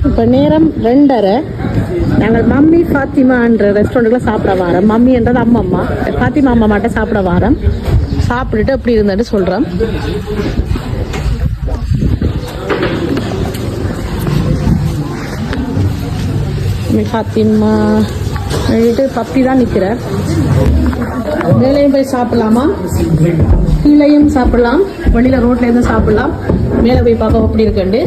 இப்போ நேரம் 2:30. நாங்கள் மம்மி ஃபாத்திமான்ற ரெஸ்டாரண்ட்டில் சாப்பிட வாரோம். மம்மின்றது அம்மம்மா, ஃபாத்திமா அம்மா மட்டும் சாப்பிட வாரோம். சாப்பிட்டுட்டு எப்படி இருந்துட்டு சொல்கிறோம். ஃபாத்திமா எழுதிட்டு பப்பி தான் நிற்கிறார். மேலேயும் போய் சாப்பிடலாமா, கீழேயும் சாப்பிடலாம், வெளியில் ரோட்லேருந்து சாப்பிடலாம். மேலே போய் பார்க்க எப்படி இருக்குண்டு.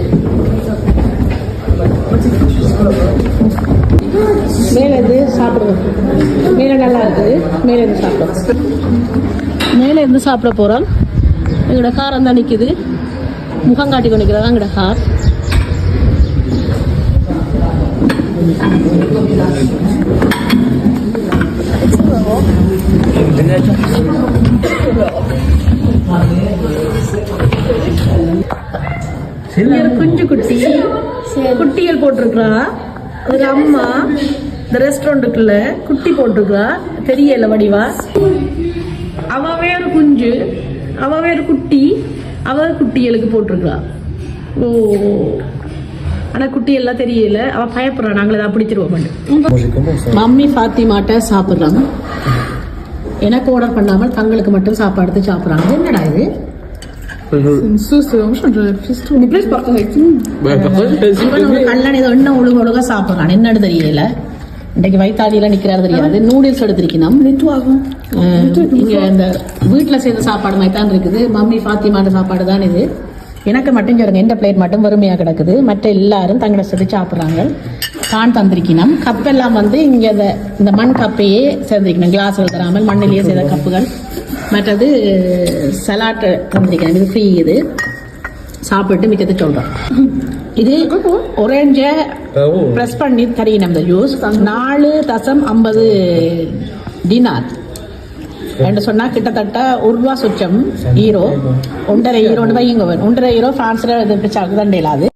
மேலே இருந்து சாப்பிடுவோம். மேலே நல்லா இருக்குது. மேலே இருந்து சாப்பிடுவோம். மேலே இருந்து சாப்பிட போகிறோம். எங்களோட கார் தான் நிற்குது. முகம் காட்டி கொண்டு நிற்கிறதா எங்களோட கார். குஞ்சு குட்டி குட்டிகள் போட்டிருக்கிறா. ஒரு அம்மா இந்த ரெஸ்டாரண்ட்டுக்குள்ள குட்டி போட்டிருக்கிறா. தெரியல வடிவா. அவ வேறு குஞ்சு, அவ வேறு குட்டி, அவ குட்டிகளுக்கு போட்டிருக்கிறா. ஓ, ஆனா குட்டி எல்லாம் தெரியல. அவ பயப்படுறா. நாங்கள தான் பிடிச்சிருவோம். மம்மி ஃபாத்திமாட்ட சாப்பிட்றாங்க. எனக்கு ஆர்டர் பண்ணாமல் தங்களுக்கு மட்டும் சாப்பாடு எடுத்து சாப்பிட்றாங்க. என்னடா இது? கல்லணை எண்ணெய் ஒழுங்க சாப்பிட்றான். என்னன்னு தெரியல. இன்றைக்கு வயிற்றாடியில நிக்கிறாரு தெரியாது. நூடுல்ஸ் எடுத்திருக்கணும். இங்க இந்த வீட்டுல செய்த சாப்பாடு மாதிரி தான் இருக்குது. மம்மி ஃபாத்திமாட்ட சாப்பாடு தான் இது. எனக்கு மட்டும் சொல்லுங்க, எந்த பிளேட் மட்டும் வறுமையா கிடக்குது. மற்ற எல்லாரும் தங்களை சொல்லி சாப்பிட்றாங்க. கான் தந்திருக்கணும். கப்பெல்லாம் இங்க இந்த மண் கப்பையே சேர்ந்திருக்கணும். கிளாஸ் தராமல் மண்ணிலேயே செய்த கப்புகள். மற்றது சலாட் தந்திருக்கணும். இது ஃப்ரீ. இது சாப்பிட்டு மிச்சத்தை சொல்றோம். இது ஒரேஞ்ச பிரஸ் பண்ணி தரீங்க. இந்த ஜூஸ் 4.50 டினார் என்று சொன்னா கிட்டத்தட்ட ₹1 சொச்சம் €1.5 வையுங்க. €1.5 பிரான்ஸ்ல தண்டை இல்லாது.